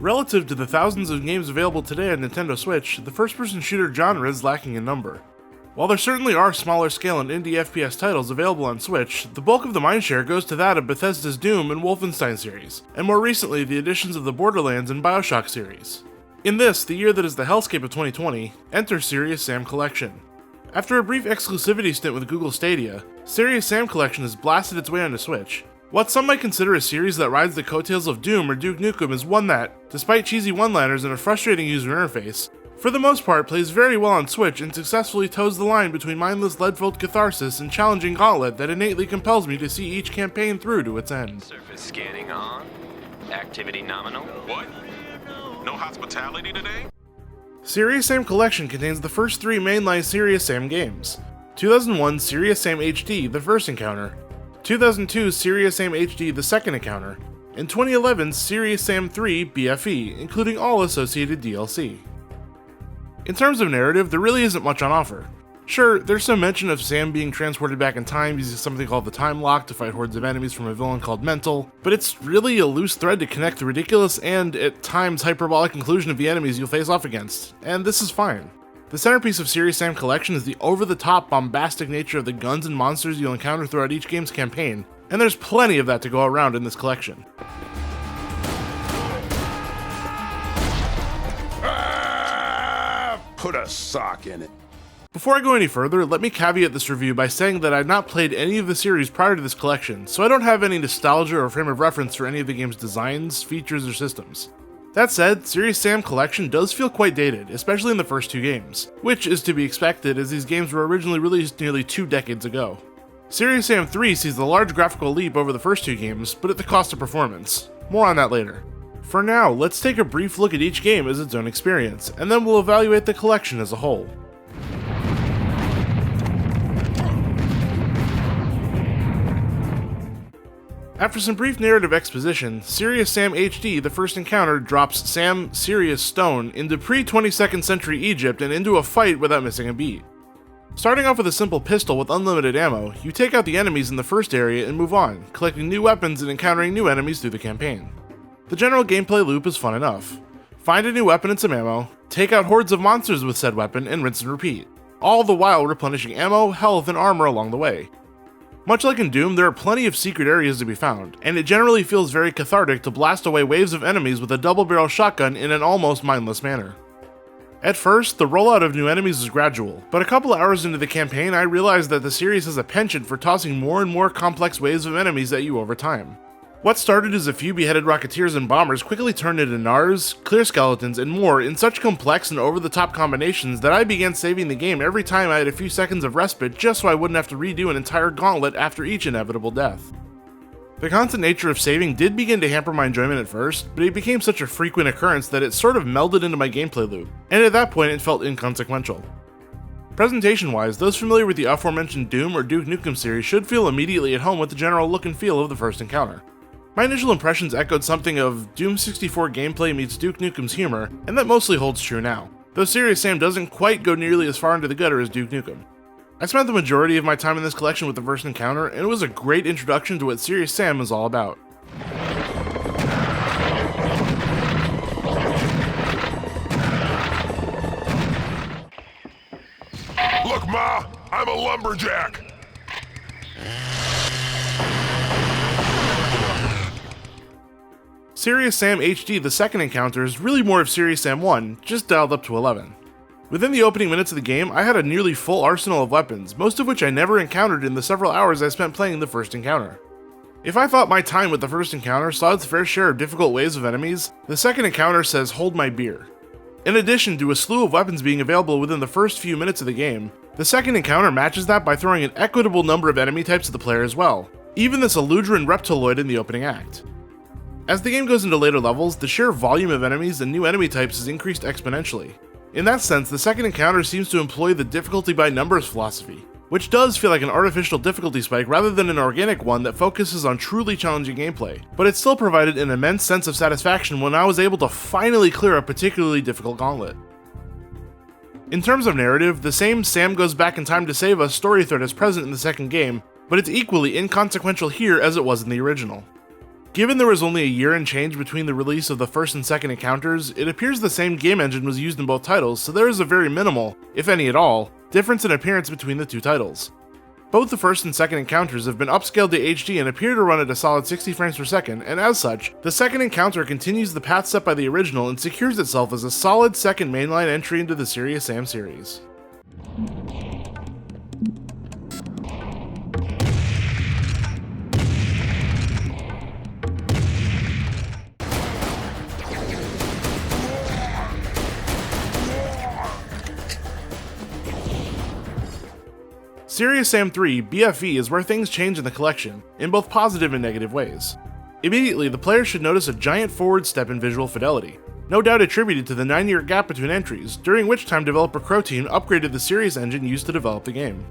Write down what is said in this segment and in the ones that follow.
Relative to the thousands of games available today on Nintendo Switch, the first-person shooter genre is lacking in number. While there certainly are smaller scale and indie FPS titles available on Switch, the bulk of the mindshare goes to that of Bethesda's Doom and Wolfenstein series, and more recently the additions of the Borderlands and Bioshock series. In this, the year that is the hellscape of 2020, enter Serious Sam Collection. After a brief exclusivity stint with Google Stadia, Serious Sam Collection has blasted its way onto Switch. What some might consider a series that rides the coattails of Doom or Duke Nukem is one that, despite cheesy one-liners and a frustrating user interface, for the most part plays very well on Switch and successfully toes the line between mindless lead-filled catharsis and challenging gauntlet that innately compels me to see each campaign through to its end. Surface scanning on. Activity nominal. What? No hospitality today? Serious Sam Collection contains the first three mainline Serious Sam games. 2001 Serious Sam HD, the first encounter, 2002 Serious Sam HD, the second encounter, and 2011 Serious Sam 3 BFE, including all associated DLC. In terms of narrative, there really isn't much on offer. Sure, there's some mention of Sam being transported back in time using something called the Time Lock to fight hordes of enemies from a villain called Mental, but it's really a loose thread to connect the ridiculous and, at times, hyperbolic inclusion of the enemies you'll face off against, and this is fine. The centerpiece of Serious Sam Collection is the over-the-top, bombastic nature of the guns and monsters you'll encounter throughout each game's campaign, and there's plenty of that to go around in this collection. Put a sock in it. Before I go any further, let me caveat this review by saying that I've not played any of the series prior to this collection, so I don't have any nostalgia or frame of reference for any of the game's designs, features, or systems. That said, Serious Sam Collection does feel quite dated, especially in the first two games, which is to be expected as these games were originally released nearly 2 decades ago. Serious Sam 3 sees a large graphical leap over the first two games, but at the cost of performance. More on that later. For now, let's take a brief look at each game as its own experience, and then we'll evaluate the collection as a whole. After some brief narrative exposition, Serious Sam HD, the first encounter, drops Sam Serious Stone into pre-22nd century Egypt and into a fight without missing a beat. Starting off with a simple pistol with unlimited ammo, you take out the enemies in the first area and move on, collecting new weapons and encountering new enemies through the campaign. The general gameplay loop is fun enough. Find a new weapon and some ammo, take out hordes of monsters with said weapon, and rinse and repeat, all the while replenishing ammo, health, and armor along the way. Much like in Doom, there are plenty of secret areas to be found, and it generally feels very cathartic to blast away waves of enemies with a double-barrel shotgun in an almost mindless manner. At first, the rollout of new enemies is gradual, but a couple hours into the campaign I realized that the series has a penchant for tossing more and more complex waves of enemies at you over time. What started as a few beheaded rocketeers and bombers quickly turned into Nars, clear skeletons, and more in such complex and over-the-top combinations that I began saving the game every time I had a few seconds of respite just so I wouldn't have to redo an entire gauntlet after each inevitable death. The constant nature of saving did begin to hamper my enjoyment at first, but it became such a frequent occurrence that it sort of melded into my gameplay loop, and at that point it felt inconsequential. Presentation-wise, those familiar with the aforementioned Doom or Duke Nukem series should feel immediately at home with the general look and feel of the first encounter. My initial impressions echoed something of Doom 64 gameplay meets Duke Nukem's humor, and that mostly holds true now, though Serious Sam doesn't quite go nearly as far into the gutter as Duke Nukem. I spent the majority of my time in this collection with the first encounter, and it was a great introduction to what Serious Sam is all about. Look, Ma, I'm a lumberjack. Serious Sam HD, the second encounter, is really more of Serious Sam 1, just dialed up to 11. Within the opening minutes of the game, I had a nearly full arsenal of weapons, most of which I never encountered in the several hours I spent playing the first encounter. If I thought my time with the first encounter saw its fair share of difficult waves of enemies, the second encounter says hold my beer. In addition to a slew of weapons being available within the first few minutes of the game, the second encounter matches that by throwing an equitable number of enemy types at the player as well, even this Eludrin Reptiloid in the opening act. As the game goes into later levels, the sheer volume of enemies and new enemy types is increased exponentially. In that sense, the second encounter seems to employ the difficulty by numbers philosophy, which does feel like an artificial difficulty spike rather than an organic one that focuses on truly challenging gameplay, but it still provided an immense sense of satisfaction when I was able to finally clear a particularly difficult gauntlet. In terms of narrative, the same Sam goes back in time to save us story thread is present in the second game, but it's equally inconsequential here as it was in the original. Given there was only a year and change between the release of the first and second encounters, it appears the same game engine was used in both titles, so there is a very minimal, if any at all, difference in appearance between the two titles. Both the first and second encounters have been upscaled to HD and appear to run at a solid 60 frames per second, and as such, the second encounter continues the path set by the original and secures itself as a solid second mainline entry into the Serious Sam series. Serious Sam 3 BFE is where things change in the collection, in both positive and negative ways. Immediately, the player should notice a giant forward step in visual fidelity, no doubt attributed to the 9-year gap between entries, during which time developer Croteam upgraded the Serious engine used to develop the game.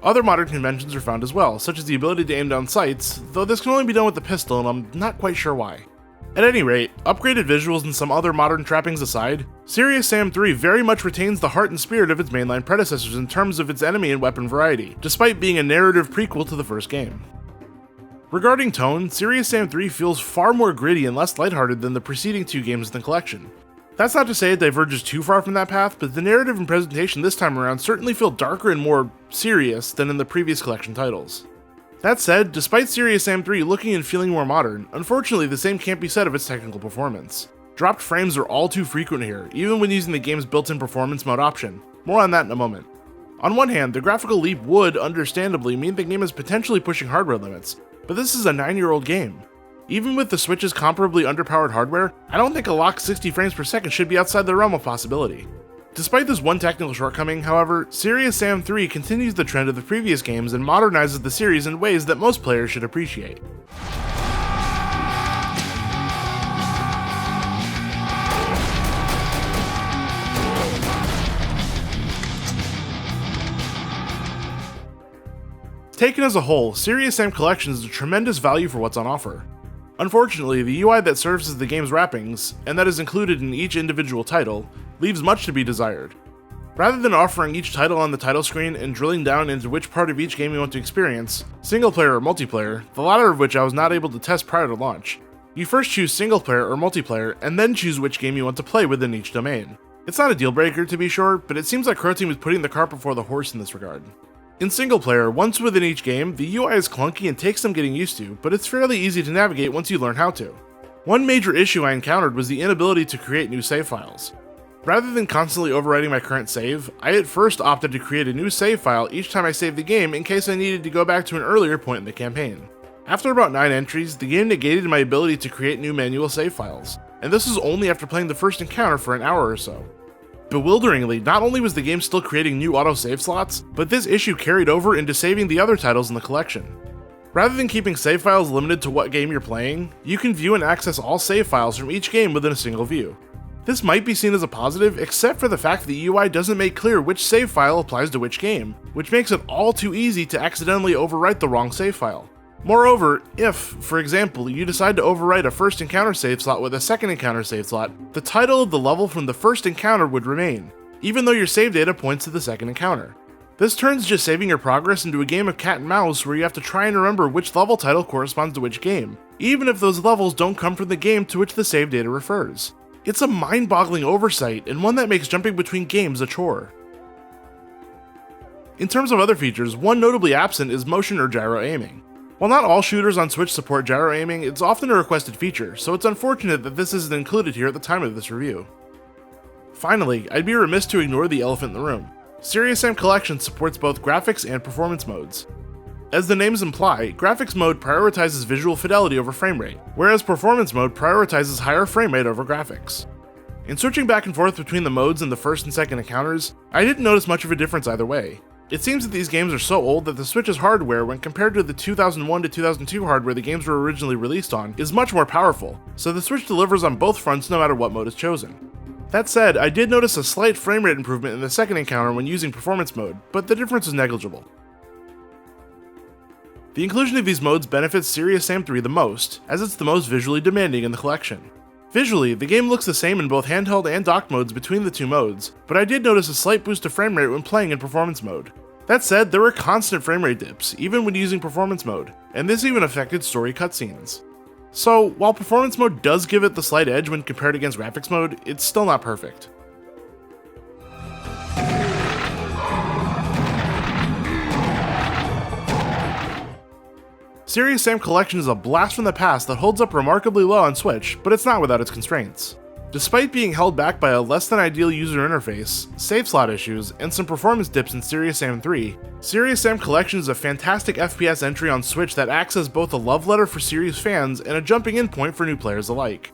Other modern conventions are found as well, such as the ability to aim down sights, though this can only be done with the pistol and I'm not quite sure why. At any rate, upgraded visuals and some other modern trappings aside, Serious Sam 3 very much retains the heart and spirit of its mainline predecessors in terms of its enemy and weapon variety, despite being a narrative prequel to the first game. Regarding tone, Serious Sam 3 feels far more gritty and less lighthearted than the preceding two games in the collection. That's not to say it diverges too far from that path, but the narrative and presentation this time around certainly feel darker and more serious than in the previous collection titles. That said, despite Serious Sam 3 looking and feeling more modern, unfortunately the same can't be said of its technical performance. Dropped frames are all too frequent here, even when using the game's built-in performance mode option. More on that in a moment. On one hand, the graphical leap would, understandably, mean the game is potentially pushing hardware limits, but this is a 9-year-old game. Even with the Switch's comparably underpowered hardware, I don't think a locked 60 frames per second should be outside the realm of possibility. Despite this one technical shortcoming, however, Serious Sam 3 continues the trend of the previous games and modernizes the series in ways that most players should appreciate. Taken as a whole, Serious Sam Collection is a tremendous value for what's on offer. Unfortunately, the UI that serves as the game's wrappings, and that is included in each individual title, leaves much to be desired. Rather than offering each title on the title screen and drilling down into which part of each game you want to experience, single player or multiplayer, the latter of which I was not able to test prior to launch, you first choose single player or multiplayer and then choose which game you want to play within each domain. It's not a deal breaker to be sure, but it seems like Croteam is putting the cart before the horse in this regard. In single player, once within each game, the UI is clunky and takes some getting used to, but it's fairly easy to navigate once you learn how to. One major issue I encountered was the inability to create new save files. Rather than constantly overwriting my current save, I at first opted to create a new save file each time I saved the game in case I needed to go back to an earlier point in the campaign. After about 9 entries, the game negated my ability to create new manual save files, and this was only after playing the first encounter for an hour or so. Bewilderingly, not only was the game still creating new autosave slots, but this issue carried over into saving the other titles in the collection. Rather than keeping save files limited to what game you're playing, you can view and access all save files from each game within a single view. This might be seen as a positive, except for the fact that the UI doesn't make clear which save file applies to which game, which makes it all too easy to accidentally overwrite the wrong save file. Moreover, if, for example, you decide to overwrite a first encounter save slot with a second encounter save slot, the title of the level from the first encounter would remain, even though your save data points to the second encounter. This turns just saving your progress into a game of cat and mouse where you have to try and remember which level title corresponds to which game, even if those levels don't come from the game to which the save data refers. It's a mind-boggling oversight, and one that makes jumping between games a chore. In terms of other features, one notably absent is motion or gyro aiming. While not all shooters on Switch support gyro aiming, it's often a requested feature, so it's unfortunate that this isn't included here at the time of this review. Finally, I'd be remiss to ignore the elephant in the room. Serious Sam Collection supports both graphics and performance modes. As the names imply, graphics mode prioritizes visual fidelity over frame rate, whereas performance mode prioritizes higher frame rate over graphics. In switching back and forth between the modes in the first and second encounters, I didn't notice much of a difference either way. It seems that these games are so old that the Switch's hardware, when compared to the 2001 to 2002 hardware the games were originally released on, is much more powerful, so the Switch delivers on both fronts no matter what mode is chosen. That said, I did notice a slight frame rate improvement in the second encounter when using performance mode, but the difference is negligible. The inclusion of these modes benefits Serious Sam 3 the most, as it's the most visually demanding in the collection. Visually, the game looks the same in both handheld and docked modes between the two modes, but I did notice a slight boost to frame rate when playing in performance mode. That said, there were constant frame rate dips, even when using performance mode, and this even affected story cutscenes. So, while performance mode does give it the slight edge when compared against graphics mode, it's still not perfect. Serious Sam Collection is a blast from the past that holds up remarkably well on Switch, but it's not without its constraints. Despite being held back by a less than ideal user interface, save slot issues, and some performance dips in Serious Sam 3, Serious Sam Collection is a fantastic FPS entry on Switch that acts as both a love letter for series fans and a jumping in point for new players alike.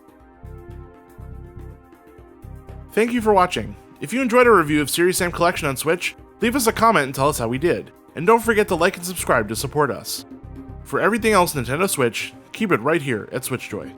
Thank you for watching. If you enjoyed our review of Serious Sam Collection on Switch, leave us a comment and tell us how we did, and don't forget to like and subscribe to support us. For everything else Nintendo Switch, keep it right here at SwitchJoy.